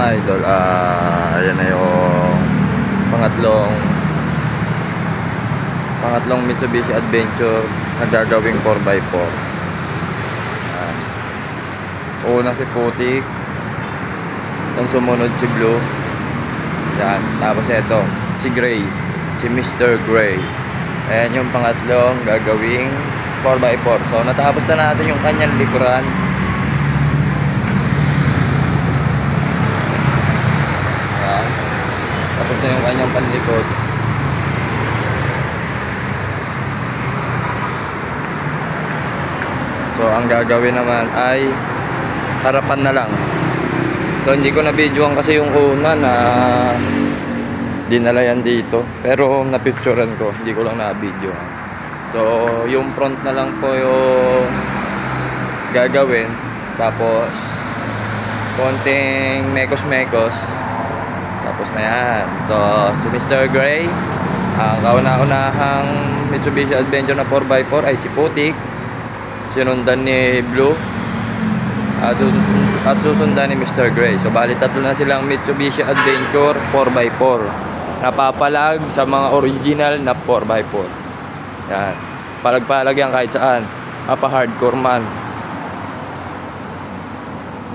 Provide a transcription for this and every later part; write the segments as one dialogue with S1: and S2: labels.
S1: mga idol, ayan na yung pangatlong Mitsubishi Adventure na gagawing 4x4. Una si Putik, ang sumunod si Blue, yan. Tapos ito si Gray, si Mr. Gray. Ayan yung pangatlong gagawing 4x4. So natapos na natin yung kanyang likuran. Ayan. Tapos na yung kanyang panlikod. So ang gagawin naman ay harapan na lang. So hindi ko na videoan kasi yung una na dinala yan dito, pero napicturean ko, hindi ko lang na video. So yung front na lang po yung gagawin, tapos konting mekos tapos na yan. So si Mr. Gray, ang kauna-unahang Mitsubishi Adventure na 4x4 ay si Putik, sinundan ni Blue, at susundan ni Mr. Gray. So bali tatlo na silang Mitsubishi Adventure 4x4 napapalag sa mga original na 4x4. Yan, palag-palag yan kahit saan, mapa-hardcore man.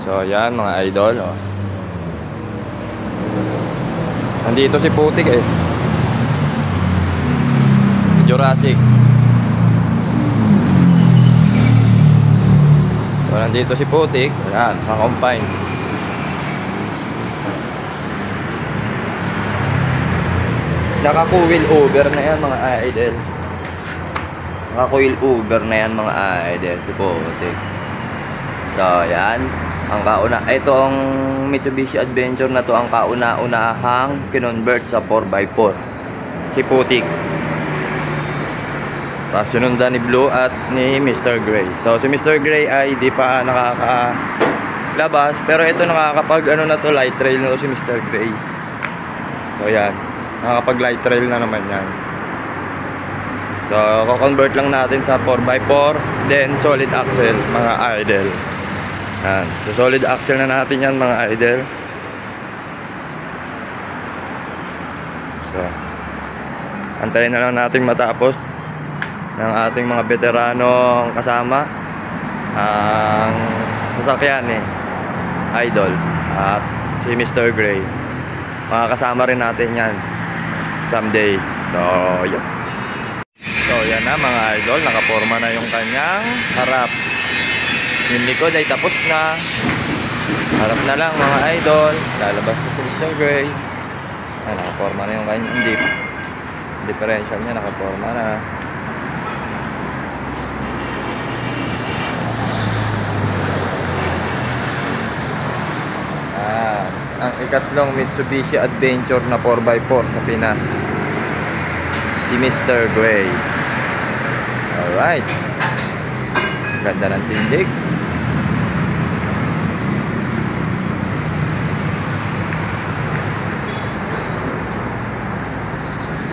S1: So yan mga idol, oh. Nandito si Putik eh, Jurassic. So nandito si Putik, yan, naka-combine. Naka-coil over na yan mga idol. Naka-coil over na yan mga idol si Putik. So yan, ang ito ang Mitsubishi Adventure na to, ang kauna-unahang kinonvert sa 4x4 si Putik. Tapos sinundan ni Blue at ni Mr. Gray. So si Mr. Gray ay di pa nakakalabas, pero ito nakakapag ano na to, light trail na to si Mr. Gray. So yan, nakakapag light trail na naman yan. So ko-convert lang natin sa 4x4, then solid axle mga idol. Yan. So solid axle na natin yan mga idol. So antayin na lang natin matapos ng ating mga veteranong kasama ang sasakyan ni idol at si Mr. Gray. Makakasama rin natin yan someday. So yun. So yan na mga idol, nakaporma na yung kanyang harap. Yung likod ay tapos na. Harap na lang mga idol. Lalabas na si Mr. Gray. Ay, nakaporma na yung kanyang jeep. Differential niya nakaporma na. Ang ikatlong Mitsubishi Adventure na 4x4 sa Pinas, si Mr. Gray. Alright, ganda ng tindig.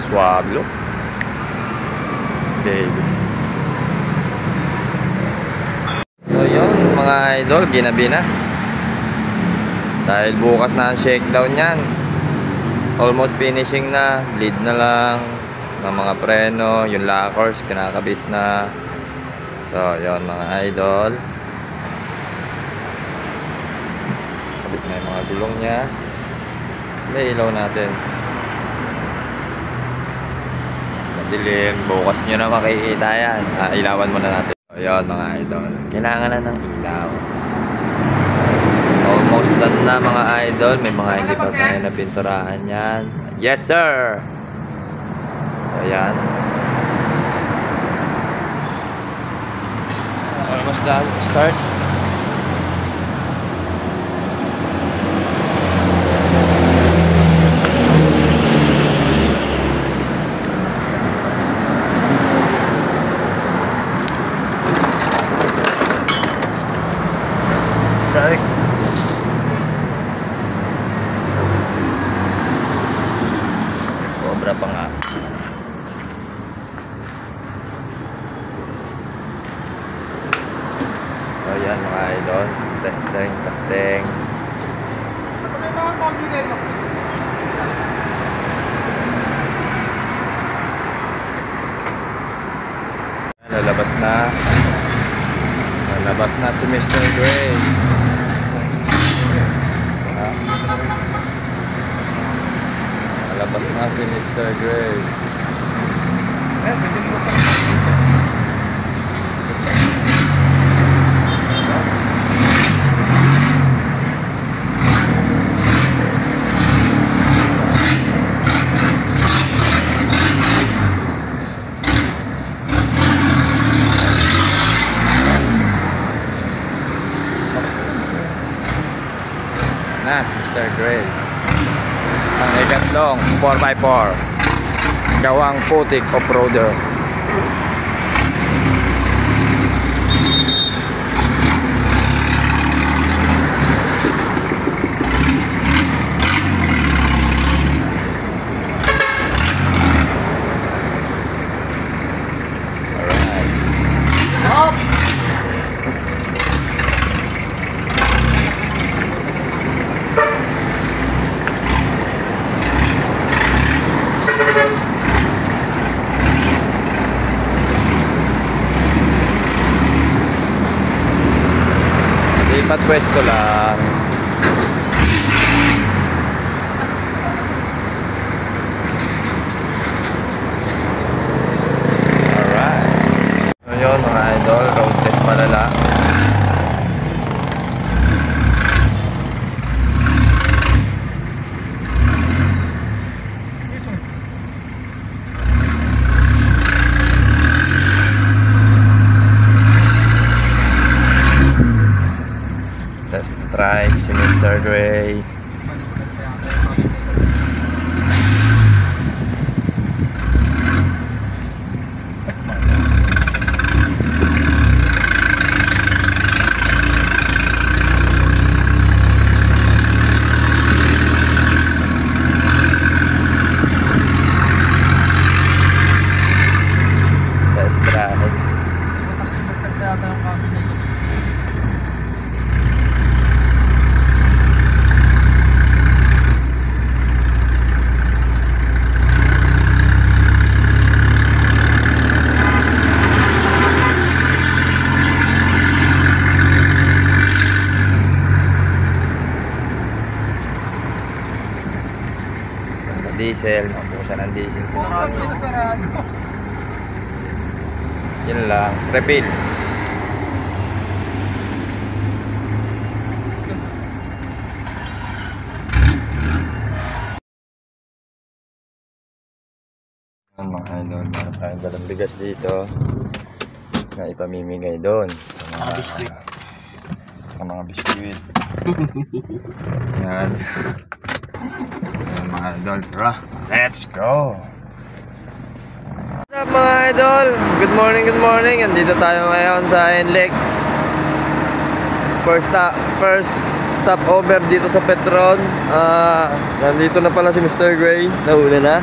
S1: Swag look, baby. So yun mga idol, ginabi na. Dahil bukas na ang shakedown yan. Almost finishing na. Lead na lang ng mga preno. Yung lockers kinakabit na. So yun mga idol, kabit na yung mga gulong nya. May ilaw natin. Madilim. Bukas nyo na makikita yan. Ilawan muna natin. So yun mga idol, kailangan na ng ilaw. Almost done na mga idol. May mga hindi pa tayo na pinturahan yan. Yes sir. So yan, almost done. Start. Start. Cobra pa nga. So yan. na. Lalabas na si Mr. Gray. Lalabas na si Mr. Gray. Na si Mr. Gray. Ang ikatlong 4x4 gawang putik off-roader. Lipat pwesto lang. Alright. Ano yun mga idol? Road test malala. Test drive si Mr. Gray. Test drive. Diesel, mabusan ng diesel sa yun lang, refill. Ang mga idol, meron tayong dalang bigas dito na ipamimigay doon sa mga biskwit. Yan. Ayan mga idol, tara, let's go! What's up mga idol? Good morning, andito tayo ngayon sa NLEX. First stop over dito sa Petron. Nandito na pala si Mr. Gray, nauna na.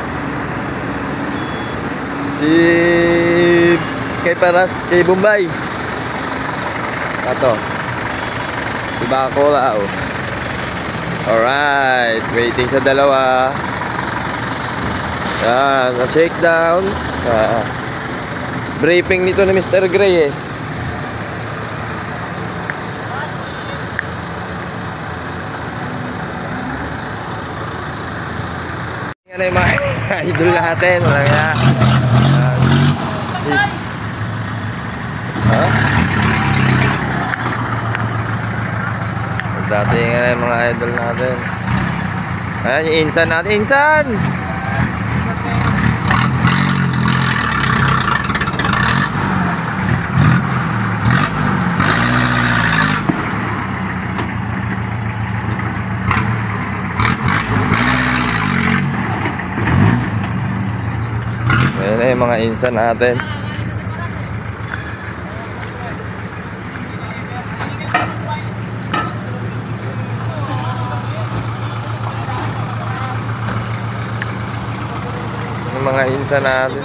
S1: Si kay Bombay. Ato. Si Bacola, oh. Alright, waiting sa dalawa. Yan, shakedown. Briefing nito ni Mr. Gray eh. Yan ay mga idol natin. Walang nga. Dati nga mga idol natin. Ayan yung Insan natin. Insan! Ayan na yung mga Insan natin. Mga hinta natin.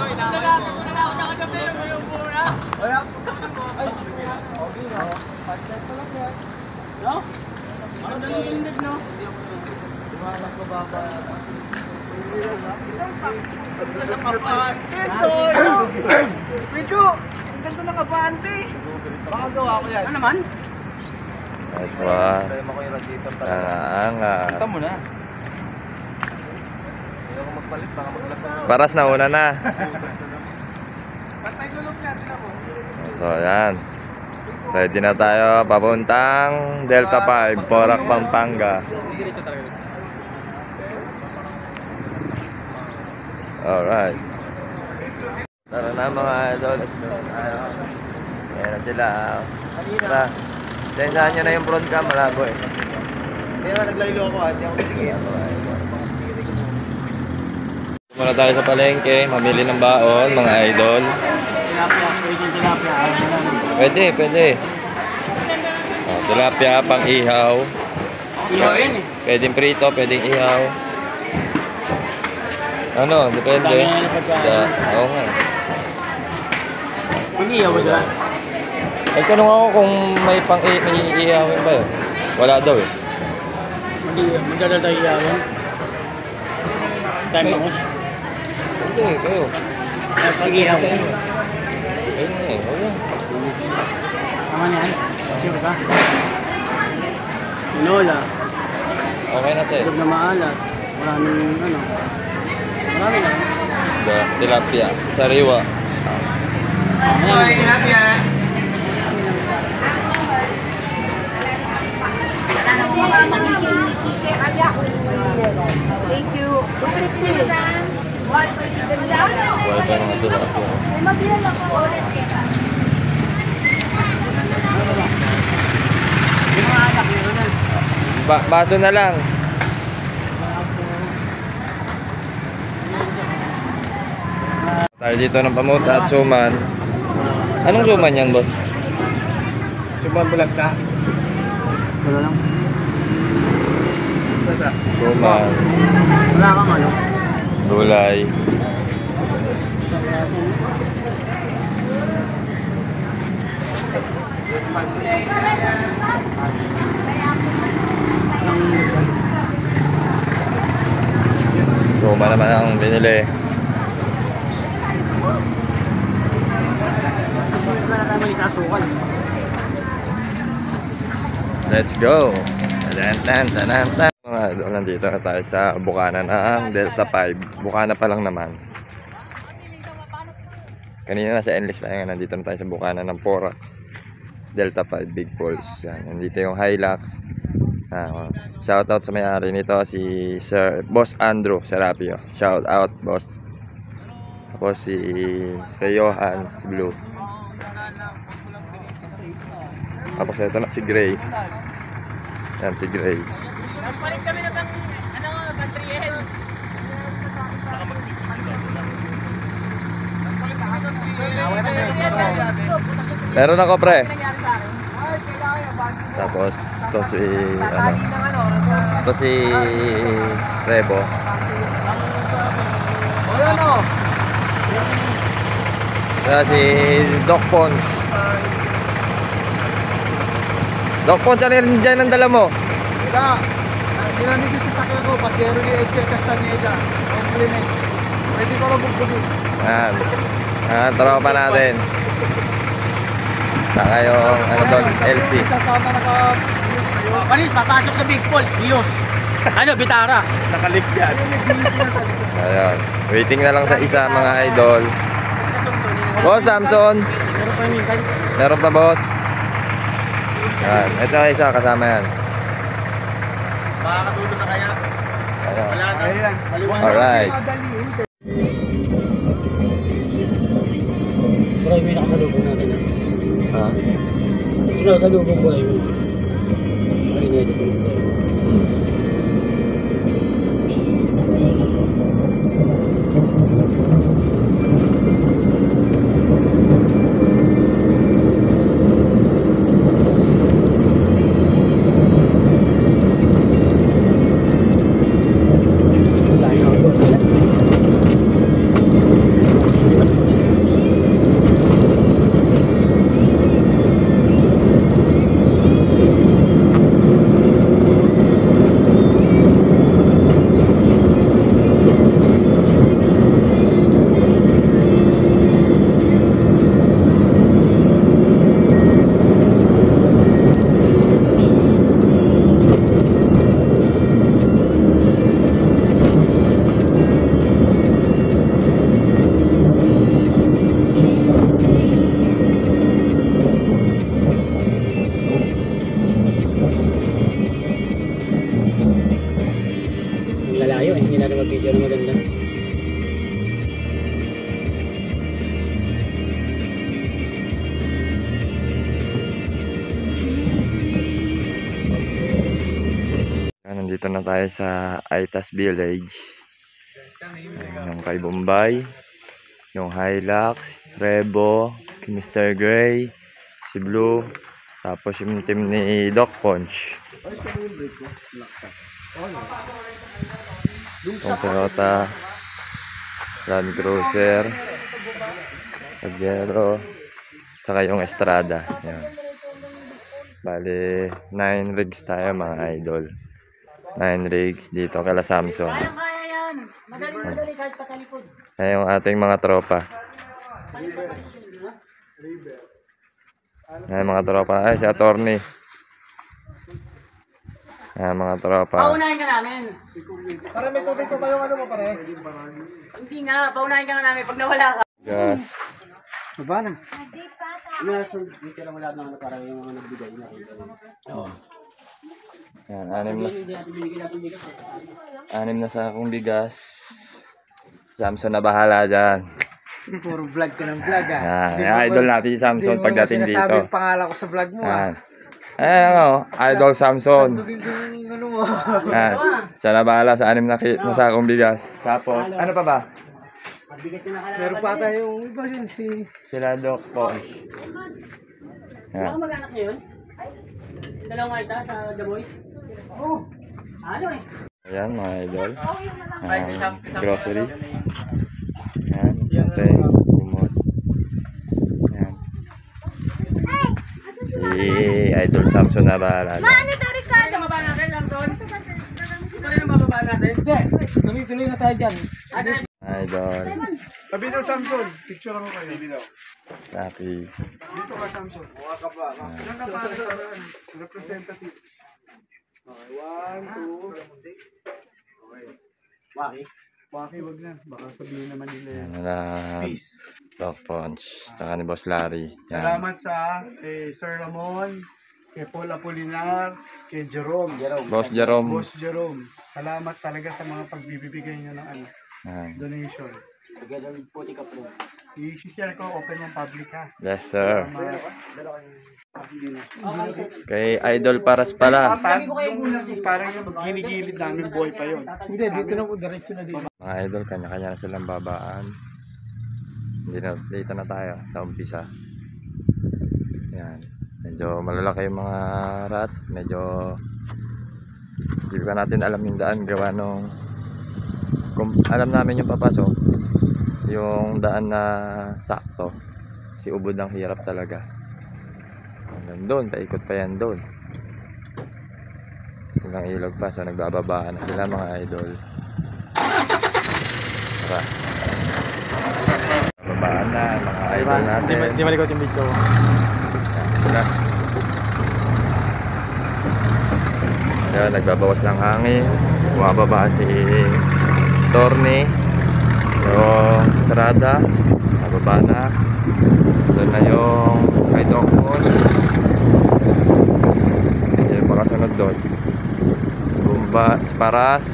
S2: Medyo ganito nakabante. Baka gawa ko yan. Ano naman?
S1: Nice one.
S2: Problema ko yung radiator talaga.
S1: Angat.
S2: Punta mo na. Hindi ako magpalit, baka maglasan mo.
S1: Paras na una na.
S2: Pantay gulong niya, tinan mo.
S1: So, ayan. Ready na tayo papuntang Delta 5, Porac, Pampanga. Alright. Tara na mga idol. Let's go. Ayan na sila. Tara. Tensahan nyo na yung front cam. Malabo eh.
S2: Kaya nga naglaylo ako, hindi ako titigil.
S1: Muna tayo sa palengke. Mamili ng baon, mga idol. Pwede, pwede. Oh, tilapia, pang ihaw. Pwedeng prito, pwedeng ihaw. Ano, depende. Oo nga.
S3: Pag-iyaw ba sila?
S1: Nagtanong ako kung may ihawin ba yun. Wala daw eh.
S3: Magdala tayo iyawin. Time ako.
S1: Hindi, kayo.
S3: Pag-iyaw.
S1: Ayun na eh, wala.
S3: Tama na yan. Sure ka? Lola.
S1: Okay na tayo.
S3: Huwag na maalat. Maraming ano. Marami na.
S1: Tilapia, sariwa.
S2: Sorry, tilapia.
S4: Thank you.
S1: Buhay pa yung mga tilapia. Baso na lang. Tayo dito ng pamuta at suman. Anong suman yan, boss?
S2: Suman bulag ka.
S3: Wala lang.
S1: Suman,
S3: Wala kang ano.
S1: gulay. Suman naman ang binili.
S3: Wala tayo may kasukal.
S1: Let's go! Tan. Mga idol, nandito na tayo sa bukana ng Delta 5. Bukana pa lang naman. Kanina nasa endless tayo, nandito na tayo sa bukana ng Porac, Delta 5 Big Falls. Yan, nandito yung Hilux. Shoutout sa may-ari nito, si Sir Boss Andrew Serapio. Shoutout, boss. Tapos si Johan, si Blue. Tapos ito na si Gray. Yan si Gray.
S3: Nagpalit kami na bang ano, Patriel.
S1: Meron ako pre. Tapos to si to si Rebo. Kaya si Doc Pons. Doc Pons, ano rin dyan ang dala mo?
S2: Wala. Ginamit yung sasakyan ko, Pajero ni Edsel Castaneda. Compliments. Pwede ko rin bugbunin.
S1: Yan. Tropa natin. Saka yung ano doon, LC.
S2: Sasama
S3: Panis, papasok sa Big Falls. Bios. Ano, Bitara.
S2: nakalip yan.
S1: Ayun. Waiting na lang sa isa mga idol. Boss Samson.
S3: Meron pa yung minsan.
S1: Meron pa boss. Yan. Ito na isa kasama yan.
S2: Makakatulog na kaya?
S1: Ayun.
S2: Wala na. Ayan.
S1: Alright.
S3: Buray, may nakasalubong natin.
S1: Ha?
S3: Nakasalubong buray mo. Marinete ko yung buray. natin mag-video na maganda.
S1: Nandito na tayo sa Aitas Village. Yung kay Bombay, yung Hilux, Rebo, Mr. Gray, si Blue, tapos yung team ni Doc Punch. Yung Toyota, Land Cruiser, Pajero, saka yung Estrada. Yan. Bali, 9 rigs tayo mga idol. 9 rigs dito kala Samsung.
S4: Kaya yan. Madali kahit patalikod.
S1: Ayan yung ating mga tropa. Ayan mga tropa. Ay, si attorney. Ayan mga tropa.
S4: Paunahin ka namin.
S2: Para may tubig ko kayo ano mo pare?
S4: Hindi nga, paunahin ka na namin pag nawala ka.
S1: Yes.
S3: Baba na. Dito lang wala na para yung mga nagbigay na. Oo.
S1: Ayan,
S3: Binigyan natin bigas.
S1: 6 na sa akong bigas. Samson na bahala dyan.
S3: Puro vlog ka ng vlog ah.
S1: Ayan, idol natin si Samson pagdating dito.
S3: Sinasabi yung pangalan ko sa vlog mo ah.
S1: Ayan. Ayan ako, idol Samson.
S3: Ito din sa ano mo.
S1: Ayan, siya na bahala sa 6 na sa akong bigas. Tapos, ano pa ba?
S3: Meron pa tayong iba yun si...
S1: Sila Doc Punch.
S4: Wala
S1: Ayan.
S4: kang mag-anak niya yun? Yung dalawang kaita sa The Boys? Oo. Ano eh?
S1: Ayan mga idol. Grocery. Ayan, ate, kumot. Ayan. Si Idol Samson na bahala.
S4: Ano ang mababa natin, Samson? Ito rin ang mababa natin.
S3: Hindi, tuloy na tayo dyan.
S1: Idol.
S2: Sabi daw Samson, picture ako kayo. Sabi daw.
S1: Happy.
S2: Dito ka Samson. Buka ka pa. Ilan ka pa representative? Okay, 1, 2.
S3: Waki.
S2: Waki, wag na. Baka sabihin naman nila yan.
S1: Ayan na
S2: Peace.
S1: Doc Punch. Saka ni Boss Larry. Yan.
S2: Salamat sa kay Sir Ramon, kay Paul Apolinar, kay Jerome.
S1: Boss Jerome.
S2: Boss Jerome. Salamat talaga sa mga pagbibigay nyo ng ano,
S1: Ayan.
S2: donation.
S3: Together with Puti Kapro.
S2: I-share ko, open yung public ha.
S1: Yes sir.
S2: Hindi na.
S1: Kay Idol Paras pala.
S2: Parang yung ginigilid namin boy pa yun.
S3: Hindi, dito na po, diretso na dito.
S1: Mga idol, kanya-kanya na silang babaan. Dito na tayo sa umpisa. Yan. Medyo malalaki yung mga rats. Medyo hindi pa natin alam yung daan gawa nung kung alam namin yung papasok, yung daan na sakto. Si ubod ang hirap talaga. Hanggang doon, paikot pa yan doon. Hanggang ilog pa, so nagbababaan na sila mga idol. Tara. Babaan na mga idol natin.
S3: Di malikot yung video.
S1: Sila. Ayan, nagbabawas ng hangin. Bumababa si Torny. Yung Estrada. Nababa na. Doon na yung kay Dokon. Kasi baka sunod doon. Si Bumba, si Paras.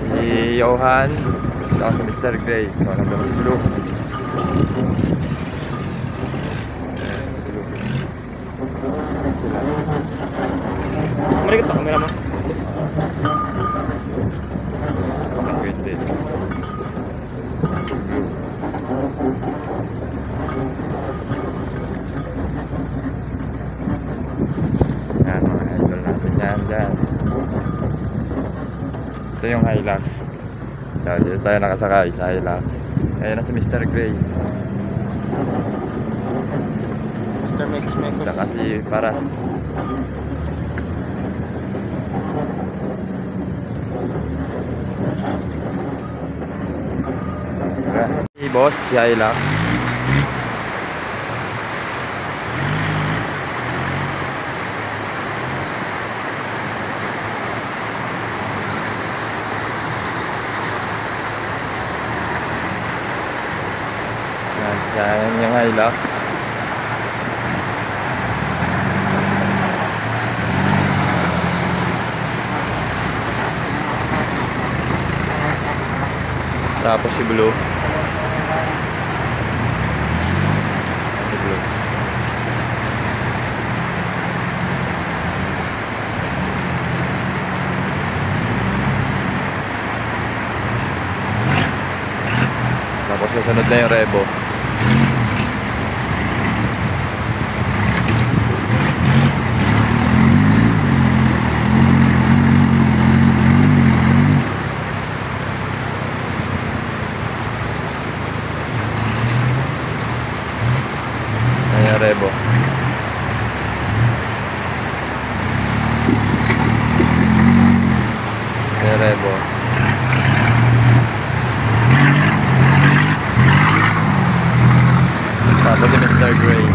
S1: Si Johan. Saka si Mr. Gray. So, nandun si Blue.
S3: Malikot pa, kamera mo.
S1: Wait din. Yan mga idol natin yan dyan. Ito yung Hilux. Yan, dito tayo nakasakay sa Hilux. Ayan na si Mr. Gray.
S3: Mr. Mekos.
S1: Saka si Paras. Si boss, si Hilux. Yan yung Hilux. Tapos si Blue. Si Blue. Tapos susunod na yung Rebo. Ayan yung Rebo. Ayan yung Rebo. Tapos si Mr. Gray.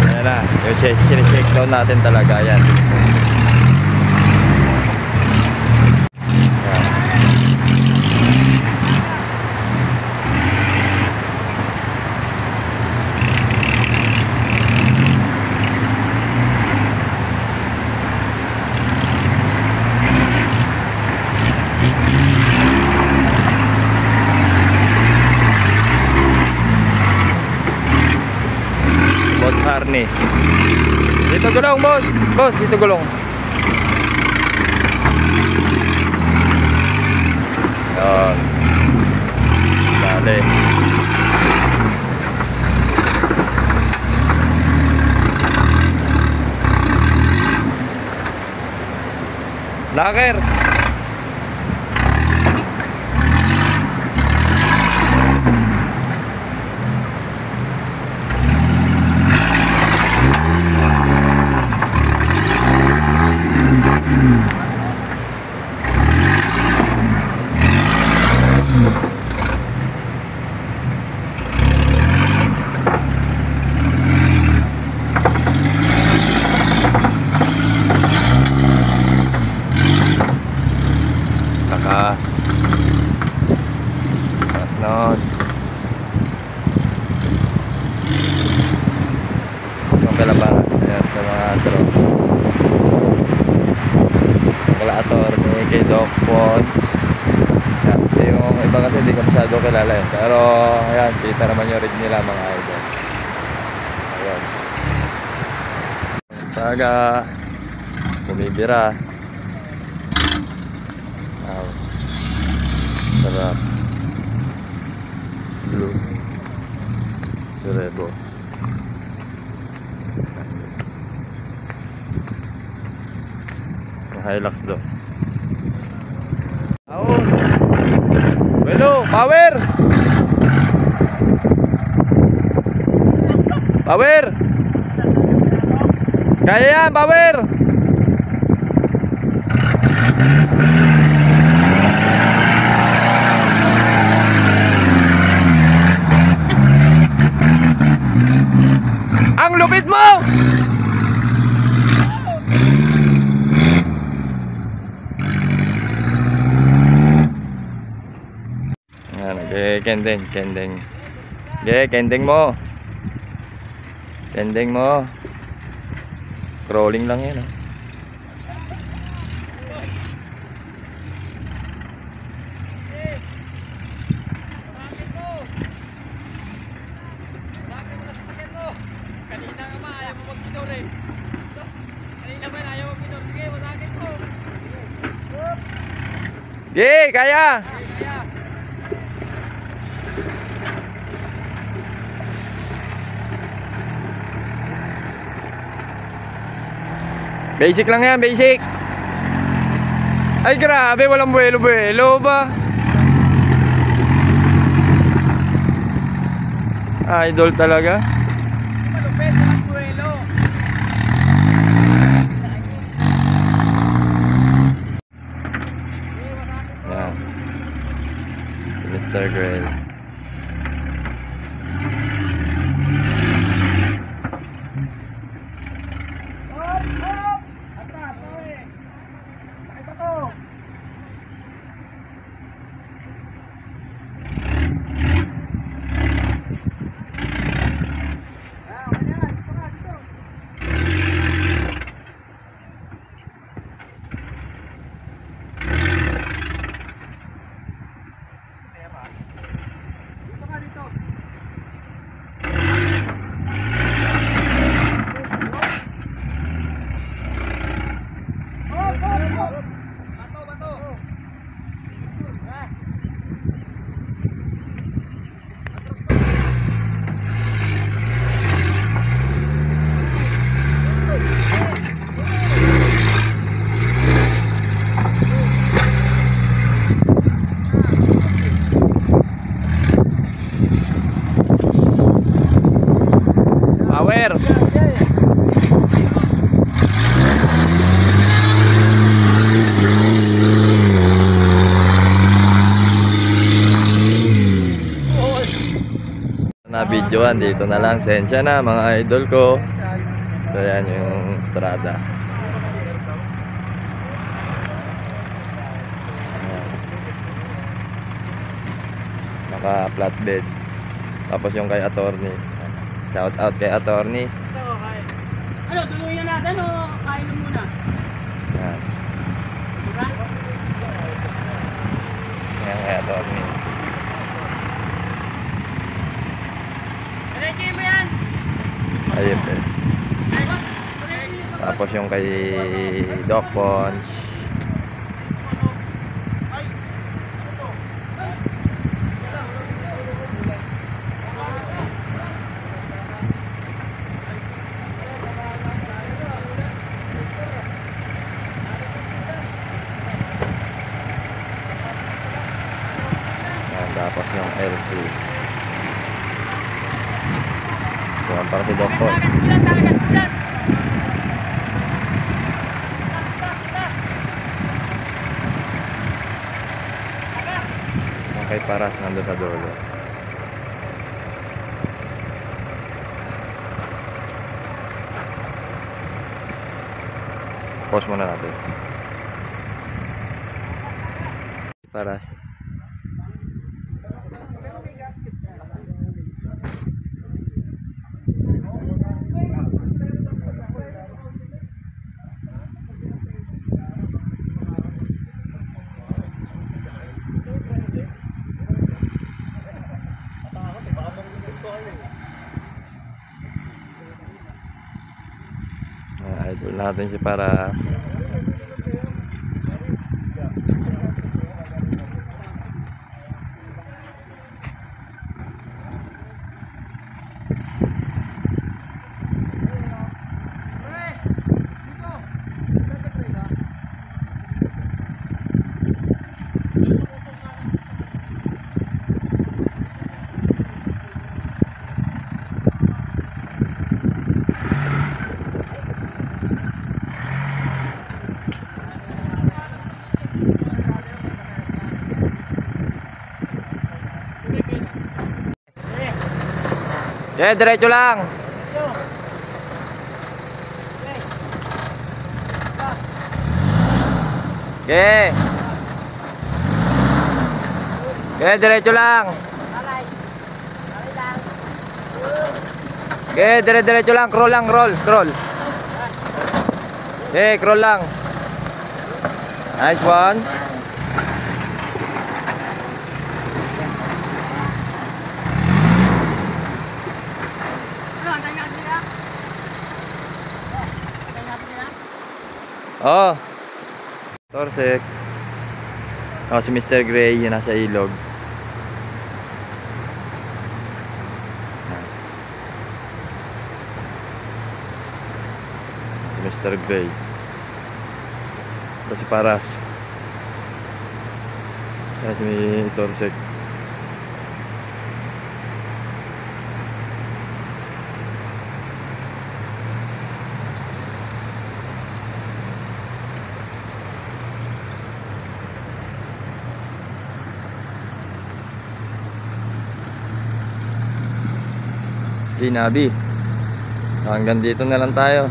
S1: Ayan na, yung shake down natin talaga. Ayan. Boss Harney. Dito gulong, boss. Boss, dito gulong. Yan. Dali. Laker. Takas. Takas nun. So, kalabaras. Ayan, sa mga drone. Kalaator, may kay Doc Pons. Ayan, yung iba kasi hindi ko masyado kilala yun. Pero, ayan, kita naman yung rig nila mga idol. Ayan. Saga. Bumibira. Wow. Sarap. Blue. Rebo. Yung Hilux do. Ao. Bueno, power. Power. Kaya yan, power. Ang lupit mo! Ayan, kending. Kending mo. Kending mo. Crawling lang yan, oh. Ye, kaya. Basic lang yan, basic. Ay grabe, walang buwelo-buwelo ba? Idol talaga.
S2: Malupit, walang buwelo.
S1: Yan. Mr. Gray. mabidyoan. Dito na lang. Sensya na mga idol ko. So yan yung strada. Naka flatbed. Tapos yung kay attorney. Shout out kay attorney.
S4: Ano, tuloy na natin o kain na muna?
S1: Yan.
S4: Diba?
S1: Yan kay attorney.
S4: Diretso mo yan!
S1: IFS. Tapos yung kay Doc Ponch. Yan, tapos yung LC. So, yan para si Doc Ponch. Kay Paras nando sa dulo. Pause muna natin. Paras. Idol natin si Paras. Yeah, diretso lang. Okay. Okay, diretso lang. Okay, diretso lang. Crawl lang, crawl. Okay, crawl lang. Nice one. Oh. Torsek. Oh, si Mr. Gray yun nasa ilog. Si Mr. Gray. Ito si Paras. Yan si Torsek. Nabi. Hanggang dito na lang tayo.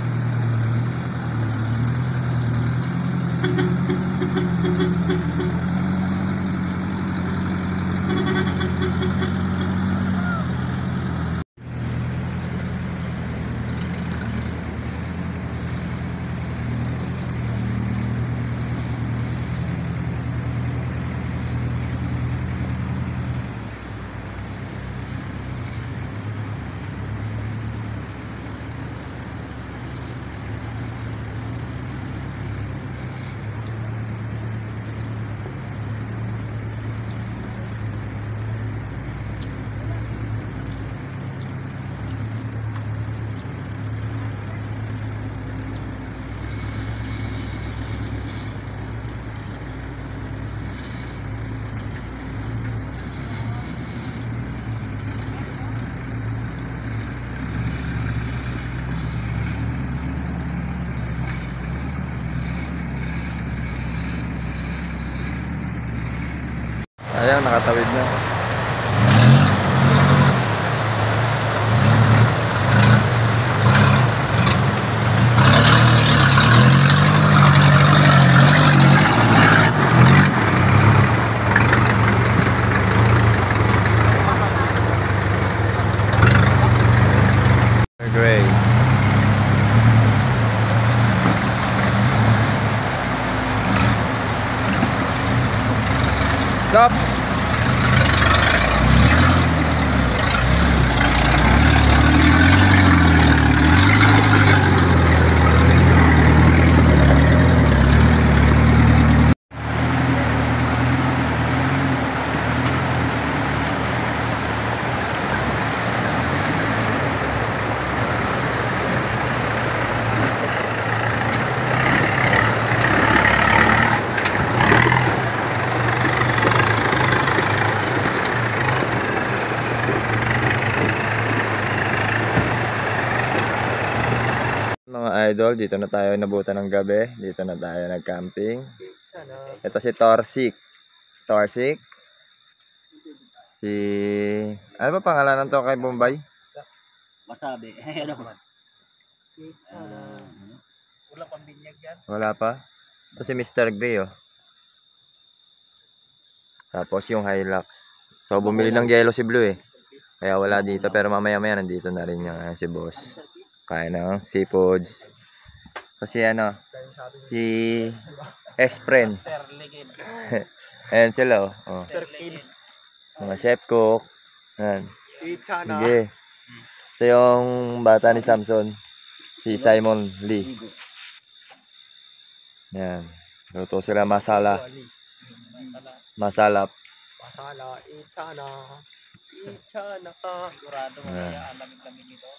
S1: Ayan, nakatawid na. Stop! Mga idol, dito na tayo nabutan ng gabi. Dito na tayo nag-camping. Ito si Torsik. Torsik. Si... Ano ba pangalan ng to kay Bombay?
S3: Wasabi. Ano ba?
S1: Wala pa. Ito si Mr. Gray, oh. Tapos yung Hilux. So, bumili ng yellow si Blue, eh. Kaya wala dito. Pero mamaya-maya nandito na rin yung si boss. Kaya ng seafoods. Kasi ano, si S-Friend. Ayan sila, oh. Mga chef cook. Ayan. Sige. Ito yung bata ni Samson. Si Simon Lee. Ayan. Luto sila masala. Masalap.
S2: Masala, Ichana. Ichana ka.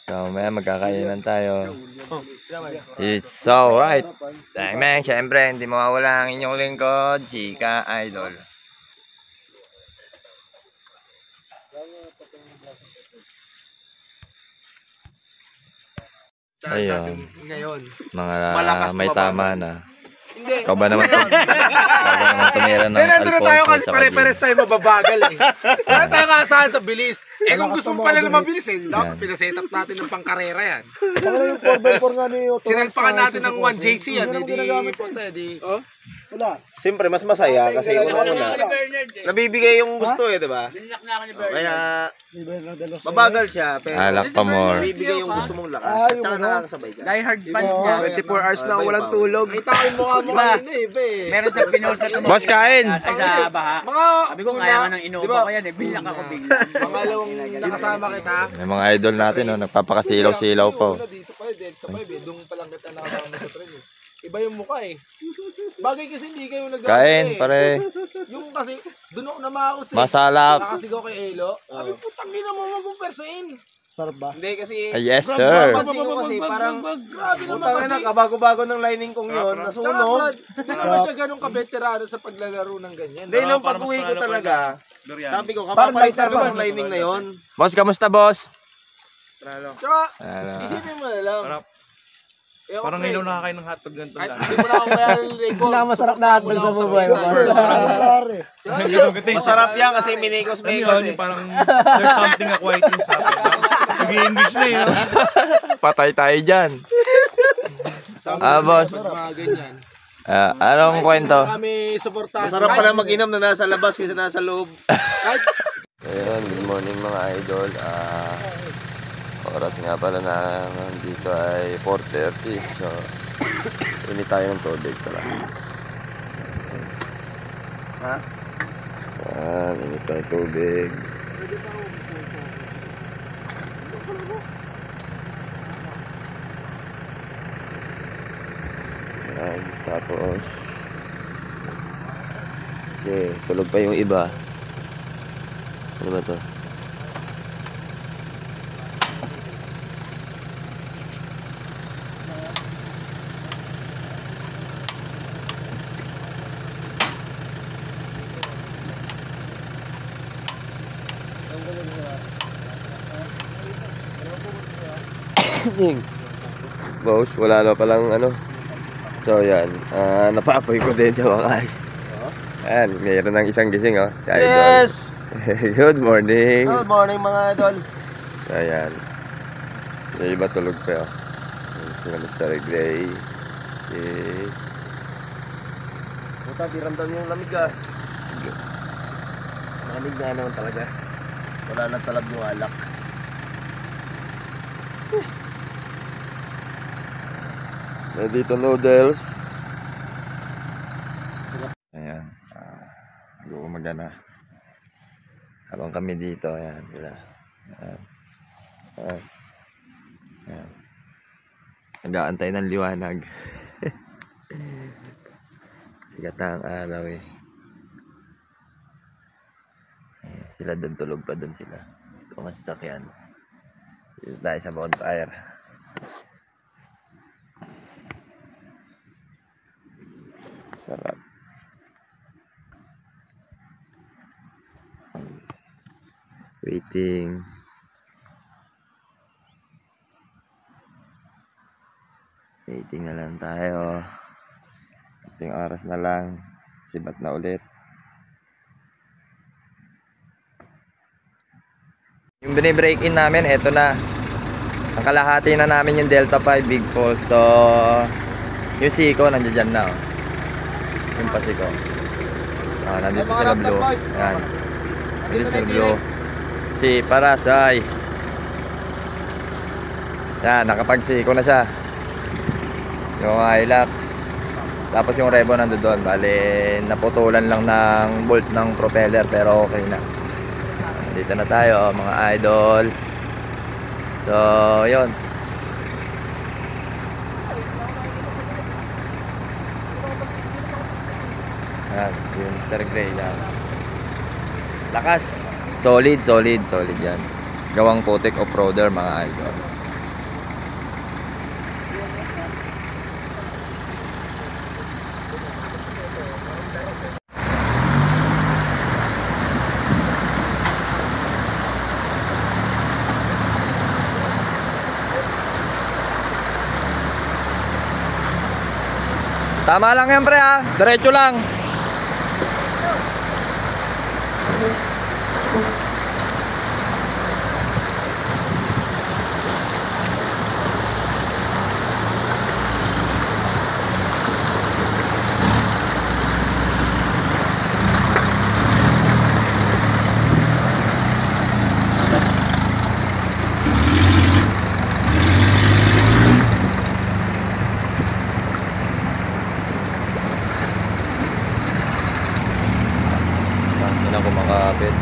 S1: So, may magkakainan tayo. It's alright. Dahil syempre, hindi mawawala ang inyong lingkod, Chika Idol. Ayun.
S2: Ngayon.
S1: Mga
S2: Malakas
S1: may
S2: tumaba.
S1: tama na.
S2: Hindi.
S1: Ikaw ba naman tumira ng
S2: Nandito tayo
S1: Alfonso
S2: kasi
S1: sa
S2: pare-pares tayo mababagal eh. Kaya tayo kaasahan sa bilis. Eh kung gusto mo pala na mabilis eh, dapat
S1: Yan.
S2: pinaset up natin ng pangkarera yan.
S5: Yung 4x4 nga ni Otto.
S2: Sinalpakan natin ng 1JC yan, hindi punta eh, di.
S5: Wala.
S6: Siyempre, mas masaya kasi una-una, nabibigay yung gusto eh, di ba?
S4: Binilak na ako ni Bernard.
S6: Kaya,
S5: Si Bernard de los
S6: mabagal siya, pero
S1: Alak pa more.
S6: nabibigay yung gusto mong lakas.
S5: Ah, yung
S6: Tsaka
S5: ano?
S6: nakakasabay ka.
S4: Die hard fans niya.
S2: 24 hours na walang tulog. Ay, tao yung mukha mo kanina eh, be.
S4: Meron siyang pinost na tumawag.
S1: Boss, kain!
S4: Ay, sa baha.
S2: Mga,
S4: Sabi ko, kaya nga nang inuupa ko yan eh. Binilak ako bigla.
S2: pangalawang nakasama kita.
S1: May mga idol natin, oh, nagpapakasilaw-silaw pa. Oh.
S2: Dito pa eh, dito pa eh, doon pa lang kita nakasama sa tren eh. Iba yung mukha eh. Bagay kasi hindi kayo nag
S1: Kain, pare.
S2: Yung kasi, doon ako namako sa
S1: Masalap.
S2: nakasigaw kay Elo. Sabi, putang ina mo magpupersain.
S5: Sarap ba?
S6: Hindi kasi,
S1: Ah, yes, sir.
S6: pansin ko kasi parang,
S2: Grabe naman
S6: putang
S2: kasi.
S6: ina, kabago-bago ng lining kong yun,
S2: Tsaka,
S6: nasunog.
S2: Brad, hindi naman siya ganun ka-veterano sa paglalaro ng ganyan.
S6: Hindi, nung pag-uwi ko talaga, sabi ko, kapapalitan ko ng lining na yun.
S1: Boss, kamusta, boss?
S2: Tsaka,
S1: Ano?
S2: isipin mo na lang.
S7: Parang ngayon nakakain ng hotdog ganito
S2: At
S7: lang.
S2: hindi mo na ako bayaran ng labor.
S5: Masarap na hotdog sa bubuhay. Pare.
S6: Masarap yan kasi minikos-mikos eh.
S7: Parang there's something acquiring sa akin. Nag-i-English na yun.
S1: Patay tayo dyan. Boss.
S2: Mga ganyan.
S1: Anong kwento?
S2: Kami suportado.
S6: Masarap pala mag-inam na nasa labas kaysa nasa loob.
S2: Kahit
S1: Ayun, good morning mga idol. Oras nga pala na dito ay 4:30. So, init tayo ng tubig pala.
S6: Ha?
S1: Init tayo ng tubig. Ayan, tapos kasi tulog pa yung iba. Ano ba to? Boss, wala na palang ano. So yan, napapoy ko din sa wakas. Ayan, mayroon ng isang gising, oh. Si Idol.
S6: Yes!
S1: Good morning.
S6: Good morning mga idol.
S1: So ayan. Yung iba tulog pa, oh. Yung sila Mr. Gray. Si...
S6: Puta, di ramdam yung lamig ah. Lamig nga naman talaga. Wala nang talab yung alak.
S1: Dito noodles. Ayan. Gumagana. Habang kami dito, ayan, sila. Ayan. Ayan. Ayan. Nag-aantay ng liwanag. Sikat na ang araw eh. Ayan, sila doon, tulog pa doon sila. Ito ang sasakyan. Dito tayo sa bonfire. Sarap. Waiting. Waiting na lang tayo. Ating oras na lang. Sibat na ulit. Yung binibreak in namin, eto na. Ang kalahati na namin yung Delta 5 Big Falls. So, yung Siko, nandiyan dyan na. Oh. Yung Pasiko. Nandito sila Blue. Ayan. Nandito sila Blue. Si Parasay. Yan, nakapag-Siko na siya. Yung Hilux. Tapos yung Revo nando doon. Bale, naputulan lang ng bolt ng propeller pero okay na. Dito na tayo mga idol. So, yun. Yan, yung Mr. Gray yan. Lakas. Solid yan. Gawang putik off-roader mga idol. Tama lang yan pre ha, diretso lang. Hindi na ako makakapit.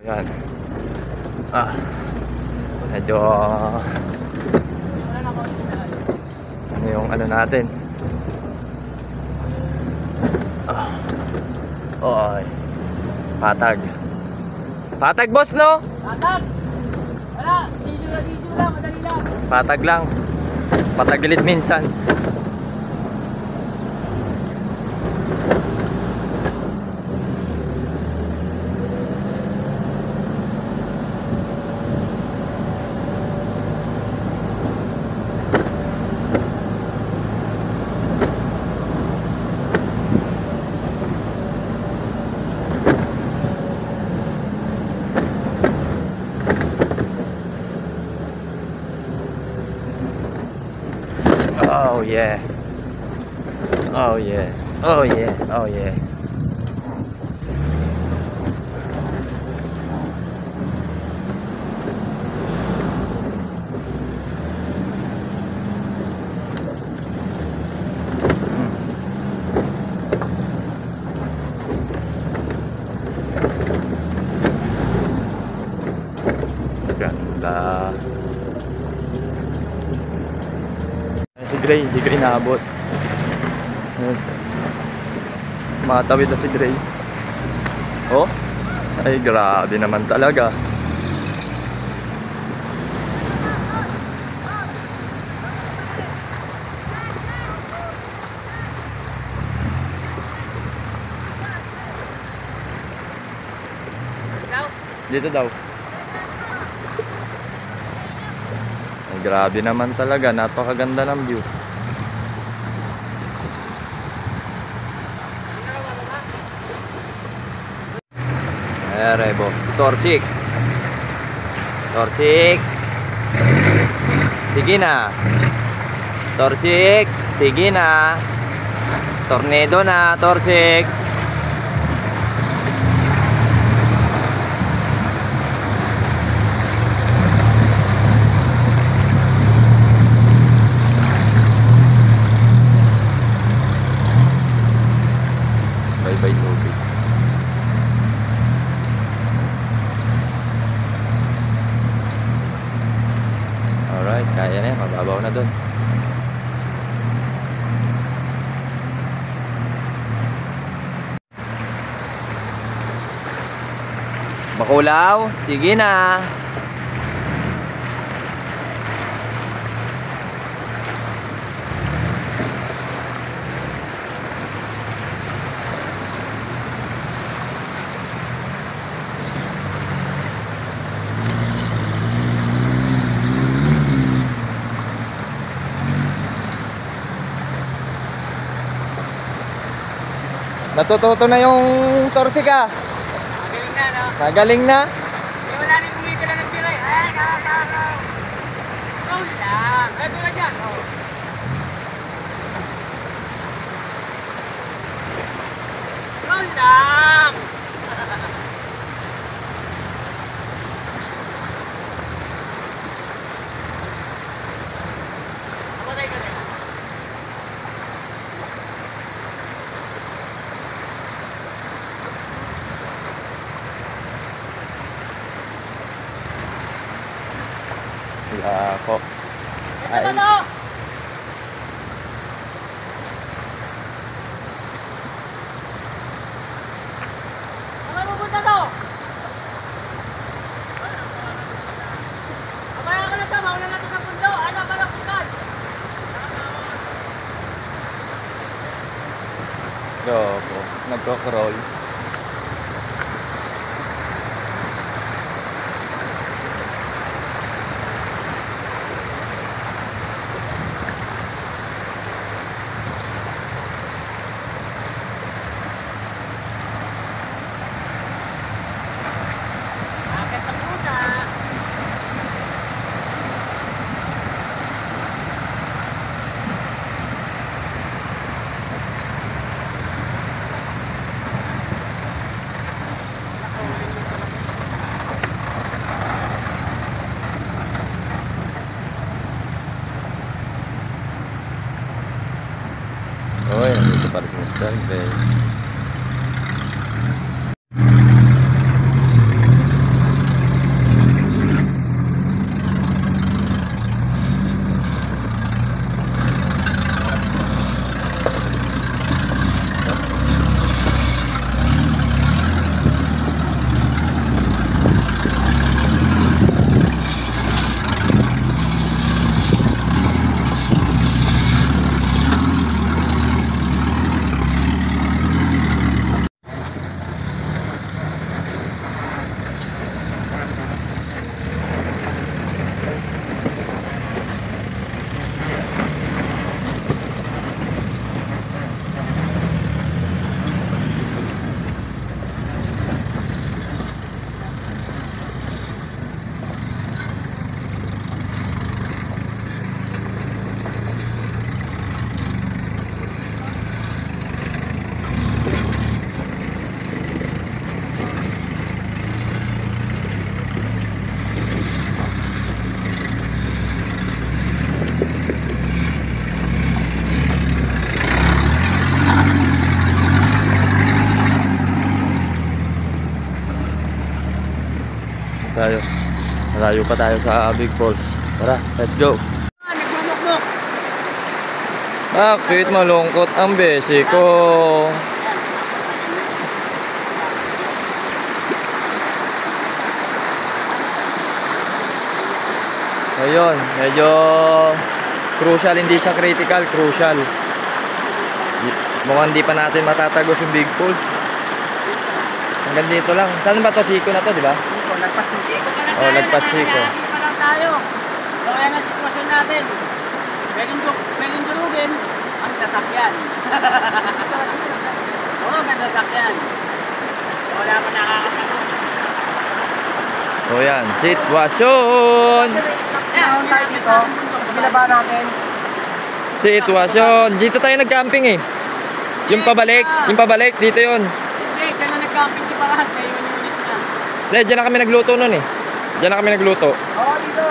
S1: Yan. Medyo ano yung ano natin. Oy. Patag. Patag boss no?
S4: Tatag! Wala! Video lang, madali lang.
S1: Patag lang. Patagilid minsan. Oh yeah. Oh yeah. Oh yeah. Oh yeah. Ganda. Si Gray naabot. Matawid na si Gray. Oh, ay grabe naman talaga. Dito daw. Ay, grabe naman talaga, napakaganda ng view. Rebo, si Torsik. Torsik. Sige na. Torsik, sige na. Tornado na, Torsik. Bye-bye, tubig. Alright, kaya na yan. Mababaw na dun. Bakulaw, sige na. Natututo na yung Torsika.
S4: Magaling na, no?
S1: Nagaling na.
S4: Eh, wala rin kumikila ng piray. Ikaw lang. Ito na dyan, oh. Ikaw lang. Patay ka rin.
S1: Ako.
S4: Ito na, no? Saan pupunta to? Mamaya ka na to, mauna na to sa pundo. Ano ka na puntad?
S1: Loko. Nagko-crawl.
S4: Akit ang puta.
S1: Uy, nandito pa rin si Mr. Gray. tayo. Malayo pa tayo sa Big Falls. Tara, let's go.
S4: Nagmumukmuk.
S1: Bakit malungkot ang besi ko? Ayun, medyo crucial, hindi siya critical, crucial. Mukhang di pa natin matatagos yung Big Falls. Hanggang dito lang. Saan ba to? Siko na to, di ba?
S4: Nagpasiko pa lang
S1: Oh,
S4: tayo.
S1: nagpasiko.
S4: Nagpasiko pa lang tayo. So, ayan ang sitwasyon natin. Pwedeng durugin ang sasakyan. Oo, ang sasakyan. Wala pa nakakasakot.
S1: O yan, sitwasyon!
S4: Ayan, tayo dito. Binaba natin.
S1: Sitwasyon. Dito tayo nag-camping eh. Yung pabalik dito yun.
S4: Hindi, dyan na nag-camping si Paras. Kaya yung unit na.
S1: Hindi, dyan na kami nagluto nun eh. Dyan na kami nagluto.
S4: Oo, dito.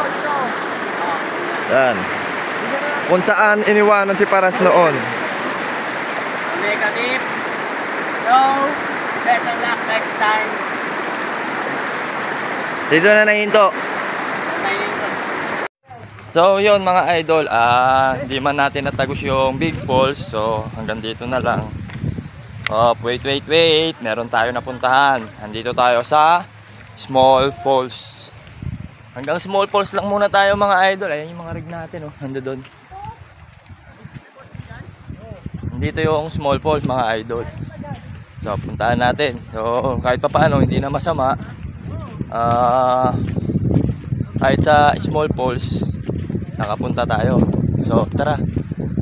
S1: Yan. Kung saan iniwanan si Paras noon.
S4: Negative. So, better luck next time.
S1: Dito na nahinto. So yun mga idol, hindi man natin natagos yung Big Falls. So hanggang dito na lang. Oh, wait. Meron tayo napuntahan. Andito tayo sa Small Falls. Hanggang Small Falls lang muna tayo mga idol. Ayan yung mga rig natin oh. Nando doon. Dito yung Small Falls mga idol. So puntahan natin. So kahit pa paano hindi na masama. Kahit sa Small Falls nakapunta tayo. So tara,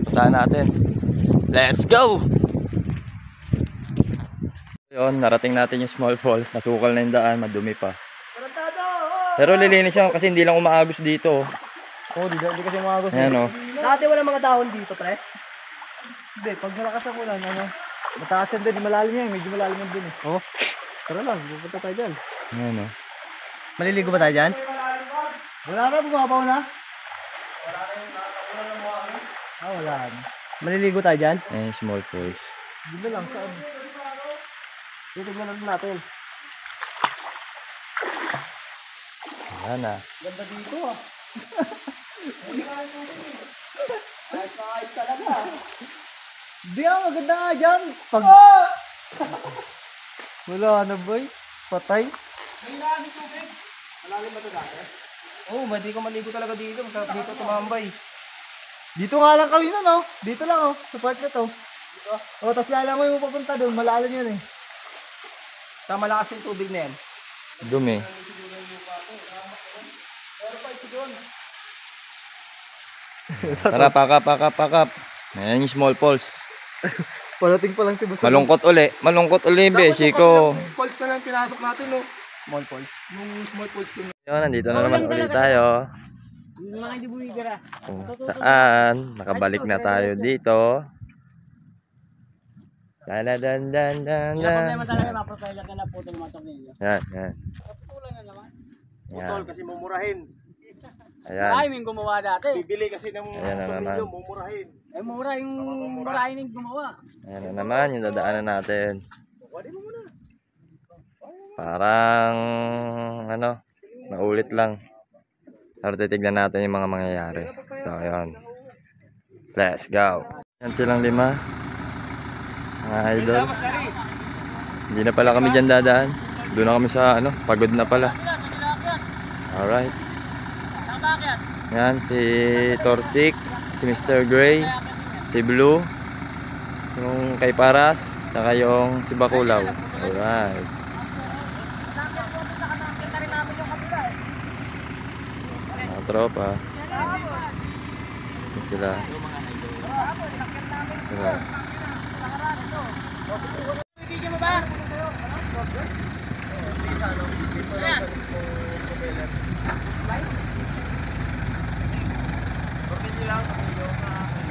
S1: puntahan natin. Let's go! Yun, narating natin yung Small Falls. Nasukal na yung daan, madumi pa. Pero lilinis siya kasi hindi lang umaagos dito.
S5: Oo, di kasi umagos.
S1: Ayan o.
S4: Dati wala mga dahon dito, pre.
S5: Hindi, pag malakas ang ulan, mataas yan din, malalim yan, medyo malalim yan din eh. Oh, tara lang, pupunta tayo dyan.
S1: Ayan o.
S4: Maliligo ba tayo dyan?
S5: Wala na, bumabaw na. Wala na.
S4: Maliligo tayo dyan?
S1: Ayan yung Small Falls.
S5: Dito lang, saan? Titignan lang natin.
S1: Ayan na.
S5: Ganda dito ah. Di maganda nga dyan. Pag... Wala na boy. Patay.
S4: Oo, hindi ko maligo talaga dito. Masarap dito tumambay.
S5: Dito nga lang kami nun, oh. Dito lang, oh. Sa part na to. Oh, tapos lalangoy mo papunta doon. Malalim yan, eh.
S4: Sa malakas yung tubig na yan.
S1: Dumi. Tara, pakap. Ayan yung Small Falls.
S5: Palating pa lang si Boss.
S1: Malungkot uli, besi ko.
S2: Falls na lang pinasok natin, no?
S5: Small Falls.
S2: Yung small falls dun.
S1: Yun, nandito na naman ulit tayo.
S4: Yung mga hindi bumibira.
S1: Kung saan, nakabalik na tayo dito.
S4: Yung problema talaga, mapropeller ka na putol matok ninyo.
S1: Yan.
S4: Putulan na naman.
S6: Putol kasi mumurahin.
S1: Ayan.
S4: Ay, may gumawa dati.
S6: Bibili kasi ng
S1: Ayan na naman.
S6: tornilyo, mumurahin.
S4: Ay, mura yung murahin yung gumawa.
S1: Ayan na naman yung dadaanan natin. Parang naulit lang. Pero titignan natin yung mga mangyayari. So, ayun. Let's go. Yan silang 5. Mga idol. Hindi na pala kami dyan dadaan. Doon na kami sa pagod na pala. Alright. Yan si Torsik, si Mr. Gray, si Blue, yung kay Paras, saka yung si Bakulaw. Alright. Mga tropa. Yan sila. Alright.
S4: Video mo ba?
S6: Tornilyo lang, tornilyo sa akin.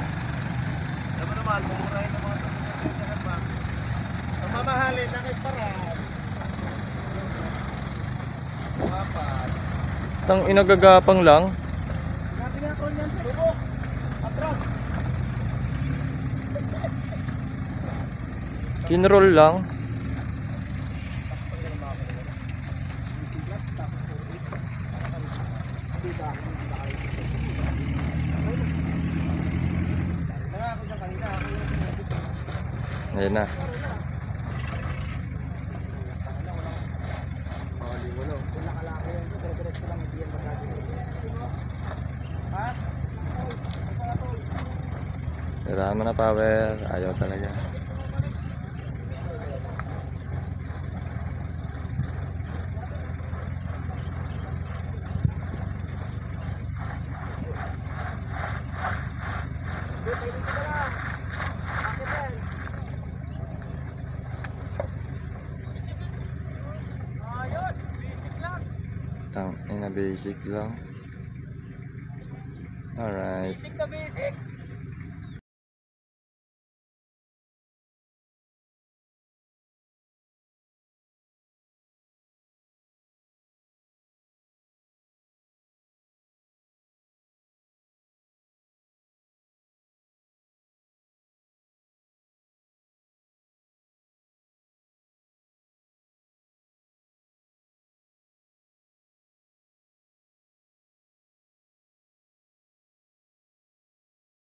S6: Alam mo naman, mumurahin ng mga tornilyo sa naman. Ang mamahalin na kay Paras. Papat.
S1: Tang inagagapang lang. Kinroll lang. Ayun na. Kailangan mo na power. Ayaw talaga. Tang ina basic lang. Alright.
S4: Basic na basic.